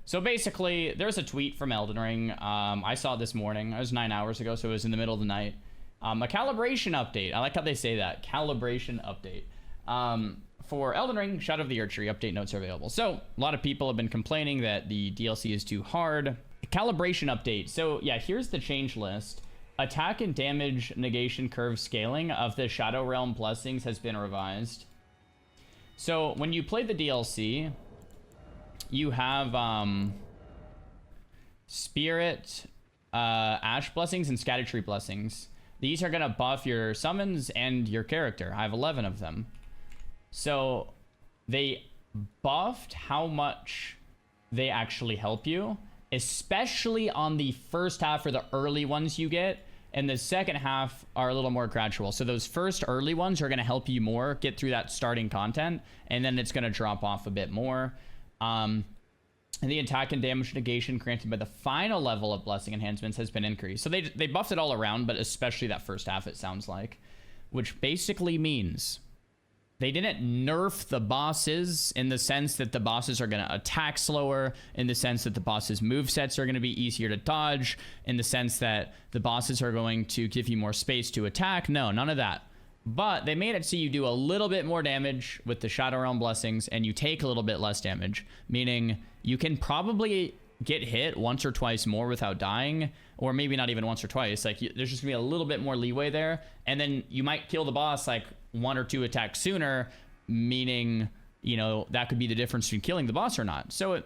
So basically, there's a tweet from Elden Ring. I saw it this morning. It was 9 hours ago, so it was in the middle of the night. A calibration update. I like how they say that. Calibration update. For Elden Ring, Shadow of the Erdtree, update notes are available. So, a lot of people have been complaining that the DLC is too hard. Calibration update. So, yeah, here's the change list. Attack and damage negation curve scaling of the Shadow Realm blessings has been revised. So, when you play the DLC, you have Spirit, Ash blessings, and Scattertree blessings. These are going to buff your summons and your character. I have 11 of them. So they buffed how much they actually help you, especially on the first half or the early ones you get, and the second half are a little more gradual. So those first early ones are going to help you more get through that starting content, and then it's going to drop off a bit more. And the attack and damage negation granted by the final level of blessing enhancements has been increased. So they buffed it all around, but especially that first half, it sounds like, which basically means they didn't nerf the bosses in the sense that the bosses are going to attack slower, in the sense that the bosses' movesets are going to be easier to dodge, in the sense that the bosses are going to give you more space to attack. No, none of that. But they made it so you do a little bit more damage with the Shadow Realm blessings, and you take a little bit less damage, meaning you can probably get hit once or twice more without dying, or maybe not even once or twice. Like, there's just gonna be a little bit more leeway there, and then you might kill the boss like 1 or 2 attacks sooner, meaning, you know, that could be the difference between killing the boss or not. So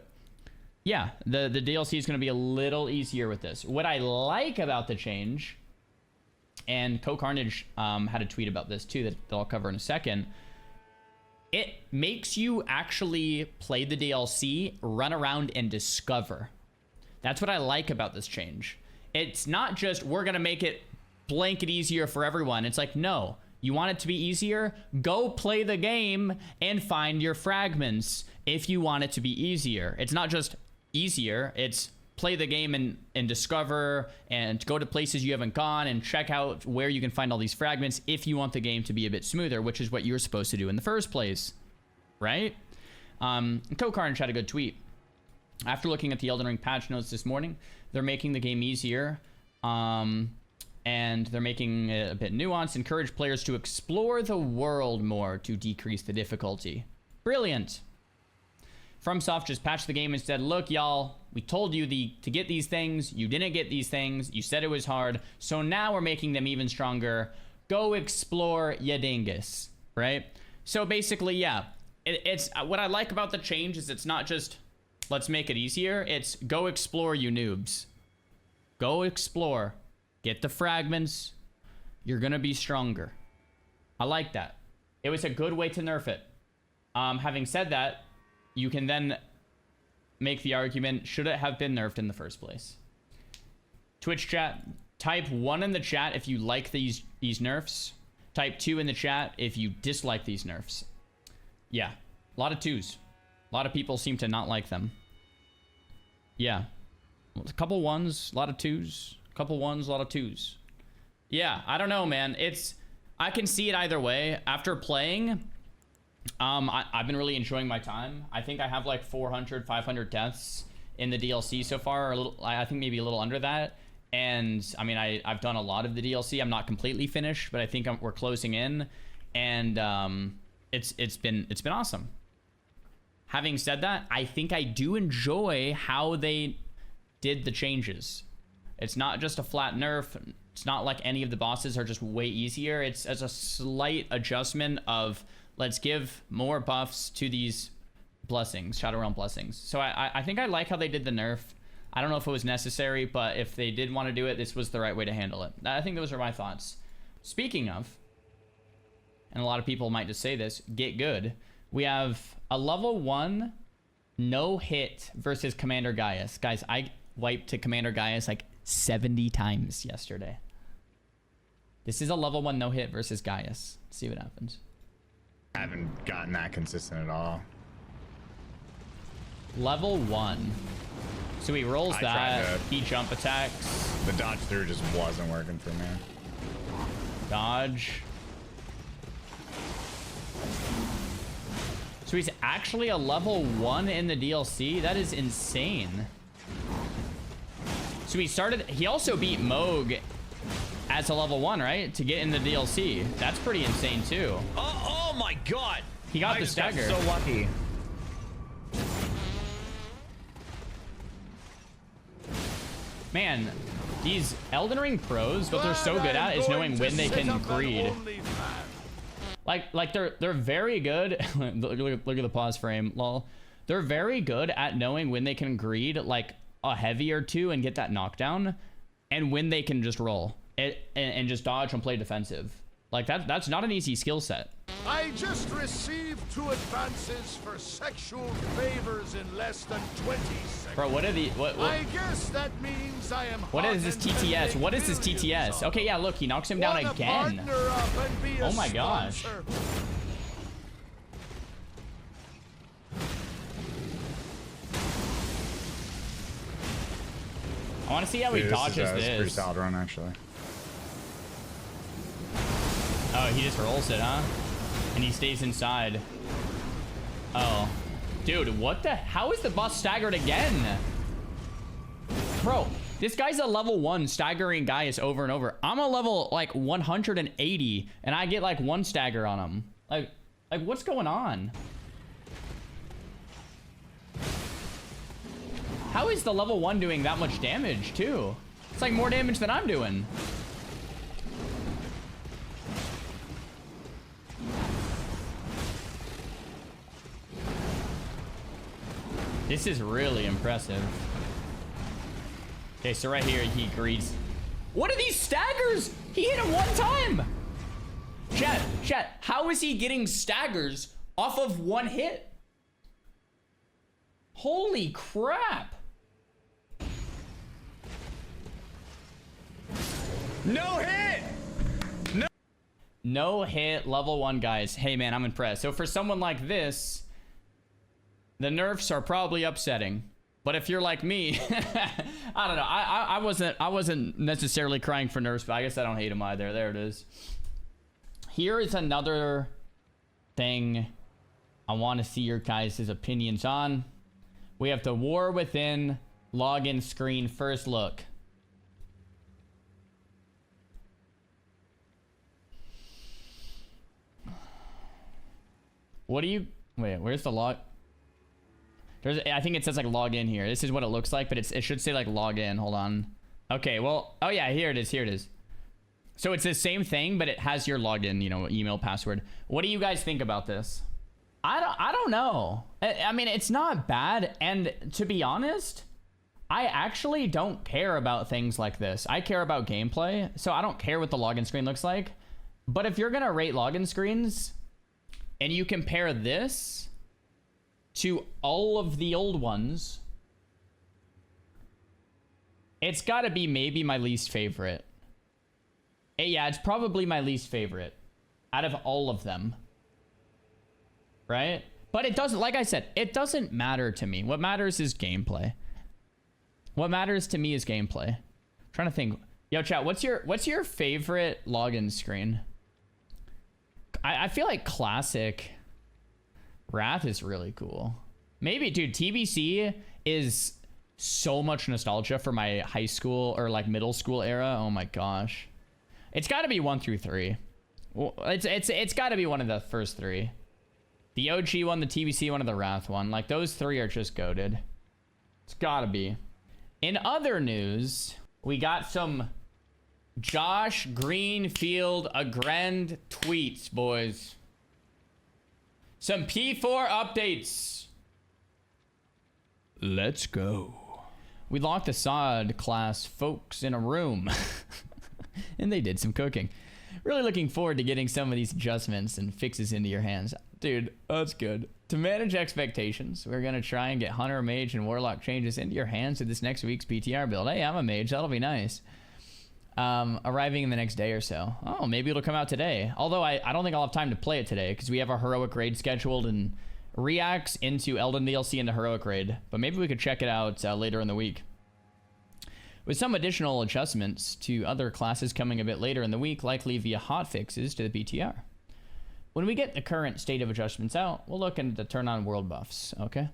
yeah, the DLC is gonna be a little easier with this. What I like about the change, and Co-Carnage had a tweet about this too that I'll cover in a second, it makes you actually play the DLC, run around, and discover. That's what I like about this change. It's not just, we're going to make it blanket easier for everyone. It's like, no, you want it to be easier? Go play the game and find your fragments if you want it to be easier. It's not just easier, it's play the game and discover and go to places you haven't gone and check out where you can find all these fragments if you want the game to be a bit smoother, which is what you're supposed to do in the first place, right? Co-Carnage had a good tweet. After looking at the Elden Ring patch notes this morning, they're making the game easier, and they're making it a bit nuanced. Encourage players to explore the world more to decrease the difficulty. Brilliant. FromSoft just patched the game and said, look, y'all, we told you to get these things. You didn't get these things. You said it was hard. So now we're making them even stronger. Go explore, ya dingus, right? So basically, yeah, it's what I like about the change is it's not just let's make it easier. It's go explore, you noobs. Go explore. Get the fragments. You're going to be stronger. I like that. It was a good way to nerf it. Having said that, you can then make the argument, should it have been nerfed in the first place? Twitch chat, type 1 in the chat if you like these nerfs. Type 2 in the chat if you dislike these nerfs. Yeah, a lot of 2s. A lot of people seem to not like them. Yeah, a couple 1s, a lot of 2s. A couple 1s, a lot of 2s. Yeah, I don't know, man. I can see it either way. After playing, I've been really enjoying my time. I think I have like 400, 500 deaths in the DLC so far, or I think maybe a little under that. And I mean, I've done a lot of the DLC. I'm not completely finished, but I think we're closing in, and it's been awesome. Having said that, I think I do enjoy how they did the changes. It's not just a flat nerf. It's not like any of the bosses are just way easier. It's as a slight adjustment of, let's give more buffs to these blessings, Shadow Realm blessings. So I think I like how they did the nerf. I don't know if it was necessary, but if they did want to do it, this was the right way to handle it. I think those are my thoughts. Speaking of, and a lot of people might just say this, get good. We have a level 1 no hit versus Commander Gaius. Guys, I wiped to Commander Gaius like 70 times yesterday. This is a level 1 no hit versus Gaius. Let's see what happens. I haven't gotten that consistent at all. Level 1. So he rolls that. He jump attacks. The dodge through just wasn't working for me. Dodge. So he's actually a level 1 in the DLC? That is insane. So he also beat Moog as a level 1, right? To get in the DLC. That's pretty insane too. Oh my god. He got the stagger. So lucky. Man, these Elden Ring pros, what they're so good at is knowing when they can greed. Like they're very good. look at the pause frame, lol. They're very good at knowing when they can greed like a heavy or two and get that knockdown, and when they can just roll it and just dodge and play defensive. Like that's not an easy skill set. I just received 2 advances for sexual favors in less than 20 seconds. Bro, what are the what I guess that means I am. what is this TTS? What is this TTS? Okay, yeah, look, he knocks him down again. Oh my gosh. I want to see how he dodges This is this. pretty solid run, actually. Oh, he just rolls it, huh? And he stays inside. Oh. Dude, what the? How is the boss staggered again? Bro, this guy's a level 1 staggering guys over and over. I'm a level like 180 and I get like 1 stagger on him. Like what's going on? How is the level 1 doing that much damage too? It's like more damage than I'm doing. This is really impressive. Okay, so right here he greets. What are these staggers? He hit him 1 time. Chat, how is he getting staggers off of 1 hit? Holy crap. No hit! No hit, level 1 guys. Hey man, I'm impressed. So for someone like this, the nerfs are probably upsetting. But if you're like me, I don't know. I wasn't necessarily crying for nerfs, but I guess I don't hate them either. There it is. Here is another thing I want to see your guys' opinions on. We have the War Within login screen first look. What do you... Wait, where's the log... I think it says like log in here. This is what it looks like, but it should say like log in. Hold on. Okay, well, oh yeah, here it is. So it's the same thing, but it has your login, email, password. What do you guys think about this? I don't know. I mean, it's not bad, and to be honest, I actually don't care about things like this. I care about gameplay, so I don't care what the login screen looks like. But if you're gonna rate login screens, and you compare this to all of the old ones, it's got to be maybe my least favorite. Yeah, it's probably my least favorite out of all of them. Right? But it doesn't, like I said, it doesn't matter to me. What matters is gameplay. What matters to me is gameplay. I'm trying to think. Yo, chat, what's your favorite login screen? I feel like classic Wrath is really cool. Maybe, dude, TBC is so much nostalgia for my high school or like middle school era. Oh my gosh. It's got to be 1 through 3. Well, it's got to be one of the first 3. The OG one, the TBC one, and the Wrath one. Like, those 3 are just goated. It's got to be. In other news, we got some Josh Greenfield Agrend tweets, boys. Some P4 updates. Let's go. We locked the SoD class folks in a room. And they did some cooking. Really looking forward to getting some of these adjustments and fixes into your hands. Dude, that's good. To manage expectations, we're going to try and get Hunter, Mage, and Warlock changes into your hands with this next week's PTR build. Hey, I'm a Mage. That'll be nice. Arriving in the next day or so. Oh, maybe it'll come out today. Although I don't think I'll have time to play it today because we have our Heroic Raid scheduled and reacts into Elden DLC into Heroic Raid. But maybe we could check it out later in the week. With some additional adjustments to other classes coming a bit later in the week, likely via hotfixes to the PTR. when we get the current state of adjustments out, we'll look into turn on world buffs, okay?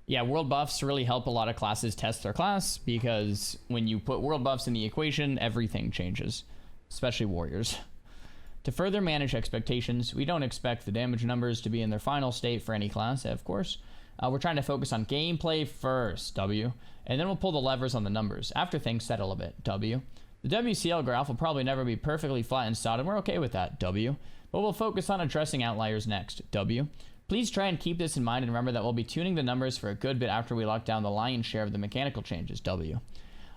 Yeah, world buffs really help a lot of classes test their class, because when you put world buffs in the equation, everything changes, especially warriors. To further manage expectations, we don't expect the damage numbers to be in their final state for any class, of course. We're trying to focus on gameplay first, W, and then we'll pull the levers on the numbers after things settle a bit, W. The WCL graph will probably never be perfectly flat in SoD, and we're okay with that, W. But we'll focus on addressing outliers next, W. Please try and keep this in mind and remember that we'll be tuning the numbers for a good bit after we lock down the lion's share of the mechanical changes, W.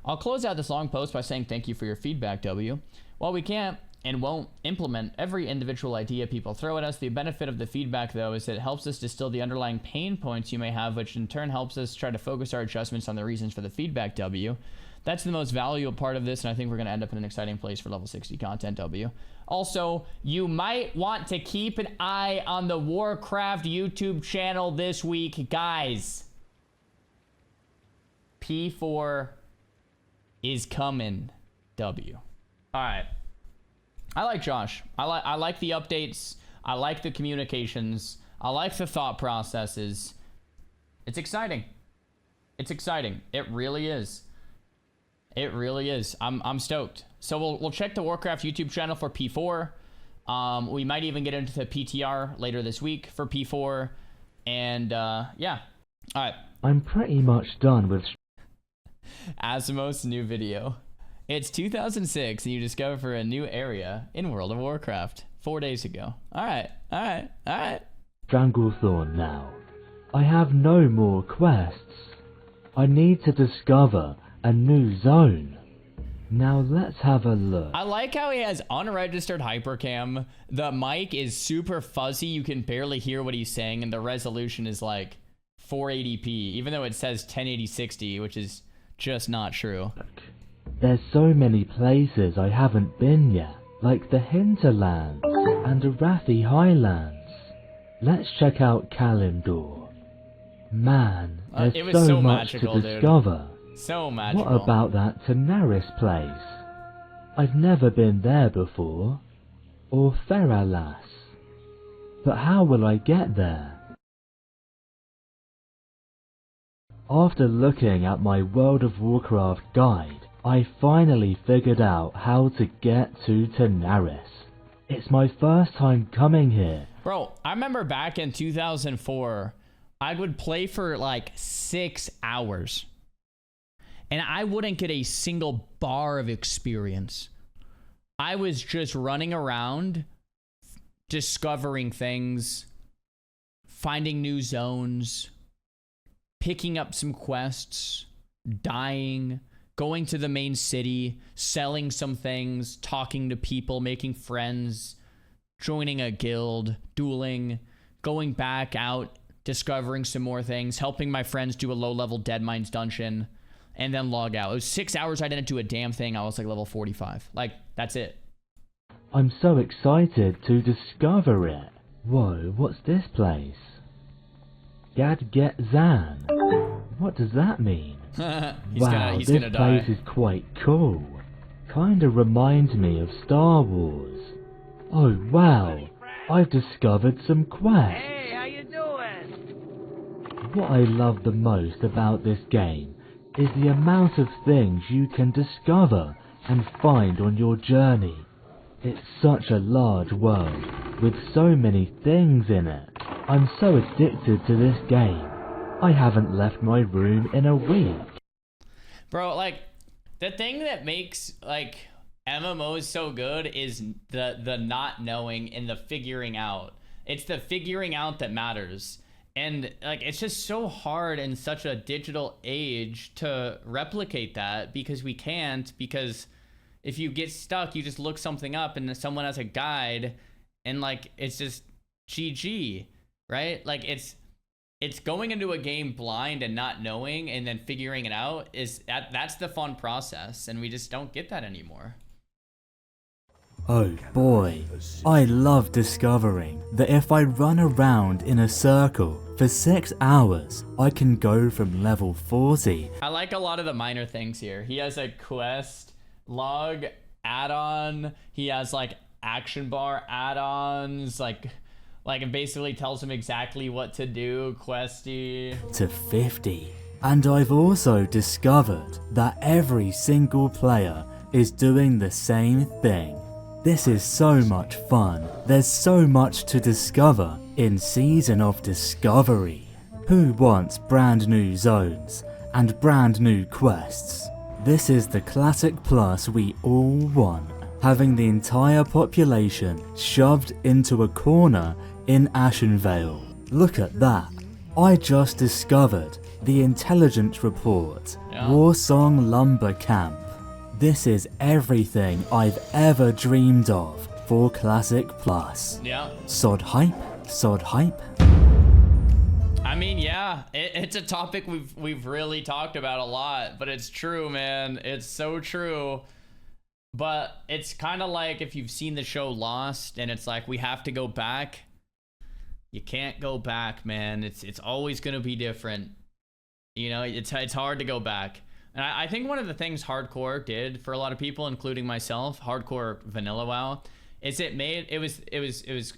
I'll close out this long post by saying thank you for your feedback, W. While we can't and won't implement every individual idea people throw at us, the benefit of the feedback, though, is that it helps us distill the underlying pain points you may have, which in turn helps us try to focus our adjustments on the reasons for the feedback, W. That's the most valuable part of this, and I think we're going to end up in an exciting place for level 60 content, W. Also, you might want to keep an eye on the Warcraft YouTube channel this week, guys. P4 is coming, W. All right. I like Josh. I like the updates. I like the communications. I like the thought processes. It's exciting. It's exciting. It really is. It really is. I'm stoked. So we'll check the Warcraft YouTube channel for P4. We might even get into the PTR later this week for P4. And yeah. All right. I'm pretty much done with Asimos' new video. It's 2006 and you discover a new area in World of Warcraft 4 days ago. All right. All right. All right. Stranglethorn now. I have no more quests. I need to discover a new zone. Now let's have a look. I like how he has unregistered hypercam. The mic is super fuzzy. You can barely hear what he's saying, and the resolution is like 480p, even though it says 1080-60, which is just not true. There's so many places I haven't been yet, like the Hinterlands and Arathi Highlands. Let's check out Kalimdor. Man, there's it was so so much magical, to discover. So magical. What about that Tanaris place? I've never been there before. Or Feralas. But how will I get there? After looking at my World of Warcraft guide, I finally figured out how to get to Tanaris. It's my first time coming here. Bro, I remember back in 2004, I would play for like 6 hours. And I wouldn't get a single bar of experience. I was just running around, discovering things, finding new zones, picking up some quests, dying, going to the main city, selling some things, talking to people, making friends, joining a guild, dueling, going back out, discovering some more things, helping my friends do a low-level Dead Mines dungeon, and then log out. It was 6 hours. I didn't do a damn thing. I was like level 45. Like, that's it. I'm so excited to discover it. Whoa, what's this place? Gadget Zan. What does that mean? Wow, he's this gonna die. place is quite cool. Kinda reminds me of Star Wars. Oh wow, I've discovered some quests. Hey, how you doing? What I love the most about this game is the amount of things you can discover and find on your journey. It's such a large world with so many things in it. I'm so addicted to this game. I haven't left my room in a week. Bro, like, the thing that makes, like, MMOs so good is the not knowing and the figuring out. It's the figuring out that matters. And, like, it's just so hard in such a digital age to replicate that because we can't. Because if you get stuck, you just look something up and someone has a guide and, like, it's just GG, right? Like, it's going into a game blind and not knowing and then figuring it out. That's the fun process, and we just don't get that anymore. Oh boy, I love discovering that if I run around in a circle for 6 hours, I can go from level 40. I like a lot of the minor things here. He has a quest log add-on. He has like action bar add-ons, like Like, it basically tells him exactly what to do, Questy. To 50. And I've also discovered that every single player is doing the same thing. This is so much fun. There's so much to discover in Season of Discovery. Who wants brand new zones and brand new quests? This is the classic plus we all want. Having the entire population shoved into a corner in Ashenvale. Look at that. I just discovered the intelligence report. Yeah. Warsong Lumber Camp. This is everything I've ever dreamed of for Classic Plus. Yeah. SoD hype? SoD hype? I mean, yeah, it's a topic we've really talked about a lot, but it's true, man. It's so true. But it's kind of like if you've seen the show Lost, and it's like we have to go back. You can't go back, man. It's always gonna be different. You know, it's hard to go back. And I think one of the things hardcore did for a lot of people, including myself, hardcore vanilla WoW, is it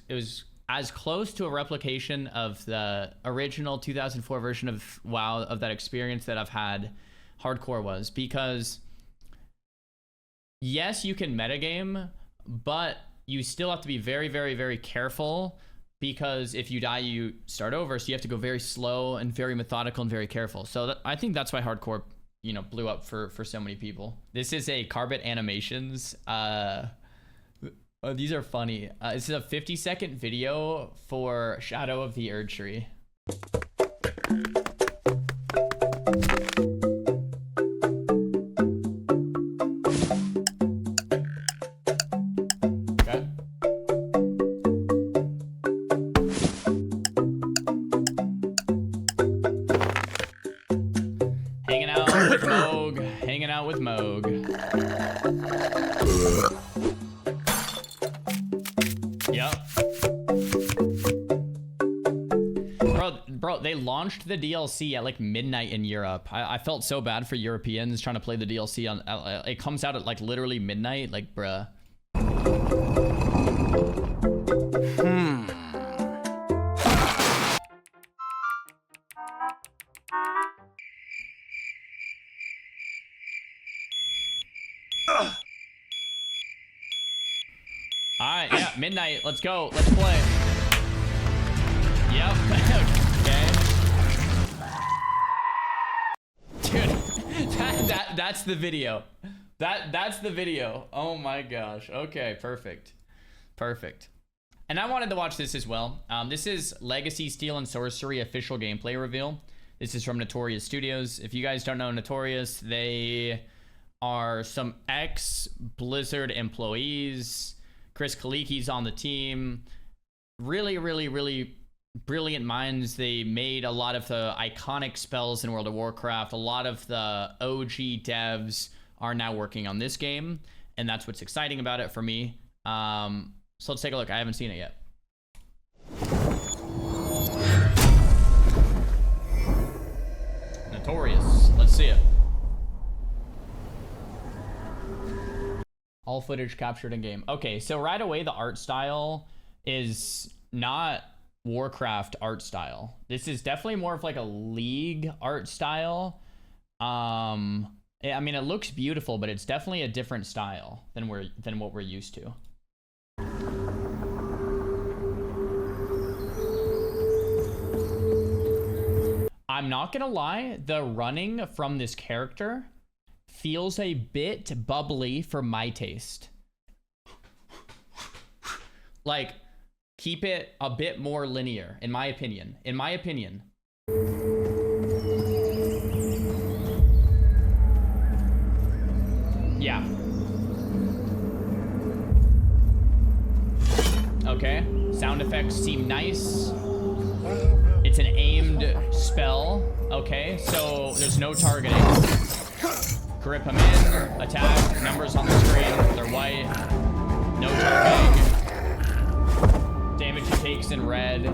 was as close to a replication of the original 2004 version of WoW, of that experience that I've had. Hardcore was, because yes, you can metagame, but you still have to be very, very, very careful, because if you die, you start over. So you have to go very slow and very methodical and very careful. So I think that's why hardcore, you know, blew up for so many people. This is a Carbet Animations. These are funny. This is a 50-second video for Shadow of the Erd Tree. Okay. Hanging out with Moog. Hanging out with Moog. Yep. Bro, they launched the DLC at like midnight in Europe. I felt so bad for Europeans trying to play the DLC on. It comes out at like literally midnight. Like, bruh. Alright, yeah, midnight. Let's go. Let's play. Yep. Okay. Dude, that's the video. That's the video. Oh my gosh. Okay, perfect. Perfect. And I wanted to watch this as well. This is Legacy Steel and Sorcery official gameplay reveal. This is from Notorious Studios. If you guys don't know Notorious, they are some ex-Blizzard employees. Chris Kaliki's on the team. Really, really, really brilliant minds. They made a lot of the iconic spells in World of Warcraft. A lot of the OG devs are now working on this game, and that's what's exciting about it for me. So let's take a look. I haven't seen it yet. Notorious. Let's see it. All footage captured in game. Okay, so right away the art style is not Warcraft art style. This is definitely more of like a League art style. I mean, it looks beautiful, but it's definitely a different style than what we're used to. I'm not gonna lie, the running from this character feels a bit bubbly for my taste. Like, keep it a bit more linear, in my opinion. In my opinion. Yeah. Okay. Sound effects seem nice. It's an aimed spell. Okay, so there's no targeting. Grip them in, attack, numbers on the screen, they're white, no targeting. Damage he takes in red,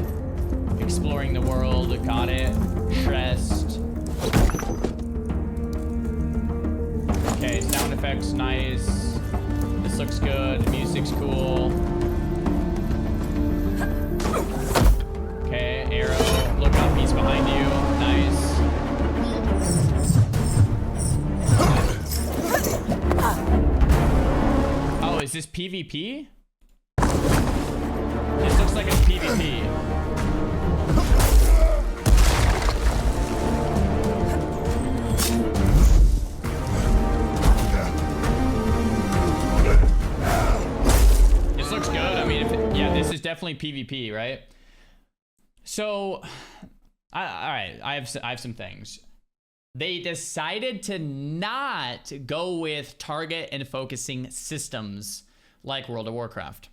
exploring the world, got it, stressed. Okay, sound effects nice, this looks good, music's cool. this PvP? This looks like it's PvP. This looks good. I mean, yeah, this is definitely PvP, right? So, all right, I have some things. They decided to not go with target and focusing systems like World of Warcraft.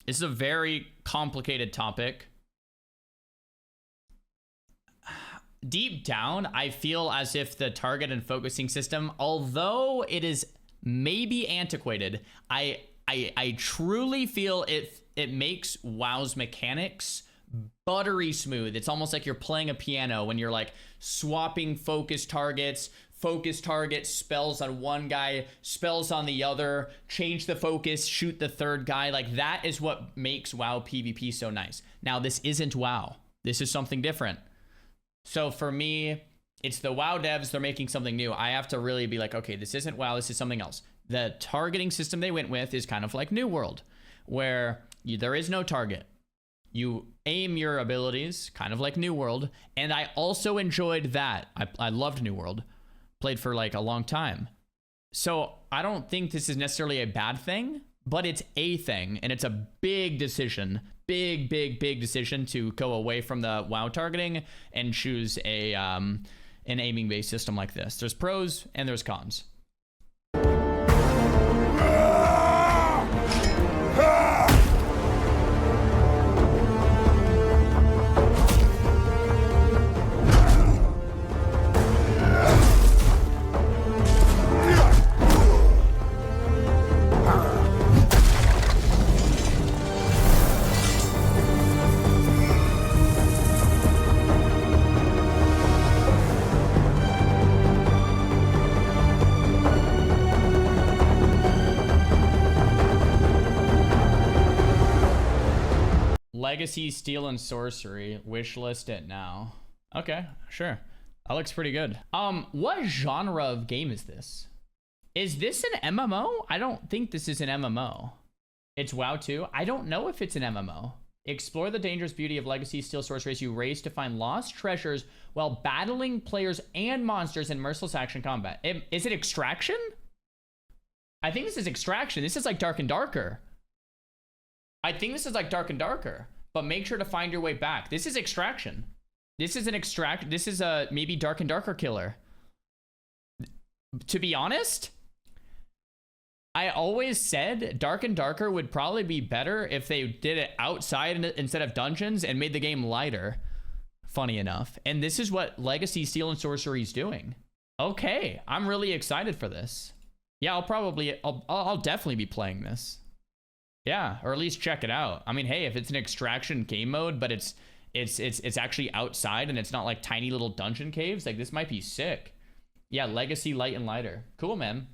This is a very complicated topic. Deep down, I feel as if the target and focusing system, although it is maybe antiquated, I truly feel it makes WoW's mechanics buttery smooth. It's almost like you're playing a piano when you're like swapping focus targets, spells on one guy, spells on the other, change the focus, shoot the third guy. Like that is what makes WoW PvP so nice. Now this isn't WoW. This is something different. So for me, it's the WoW devs, they're making something new. I have to really be like, okay, this isn't WoW, this is something else. The targeting system they went with is kind of like New World, where there is no target. You aim your abilities, kind of like New World, and I also enjoyed that. I loved New World. Played for like a long time. So I don't think this is necessarily a bad thing, but it's a thing, and it's a big decision. Big decision to go away from the WoW targeting and choose an aiming-based system like this. There's pros and there's cons. Legacy, Steel, and Sorcery. Wishlist it now. Okay, sure. That looks pretty good. What genre of game is this? Is this an MMO? I don't think this is an MMO. It's WoW 2. I don't know if it's an MMO. Explore the dangerous beauty of Legacy, Steel, Sorcery as you race to find lost treasures while battling players and monsters in merciless action combat. Is it Extraction? I think this is Extraction. This is like Dark and Darker. I think this is like Dark and Darker, but make sure to find your way back. This is Extraction. This is this is a maybe Dark and Darker killer. To be honest, I always said Dark and Darker would probably be better if they did it outside instead of dungeons and made the game lighter. Funny enough. And this is what Legacy, Steel, and Sorcery is doing. Okay, I'm really excited for this. Yeah, I'll definitely be playing this. Yeah, or at least check it out. I mean, hey, if it's an Extraction game mode, but it's actually outside and it's not like tiny little dungeon caves, like this might be sick. Yeah, Legacy, Light and Lighter. Cool, man.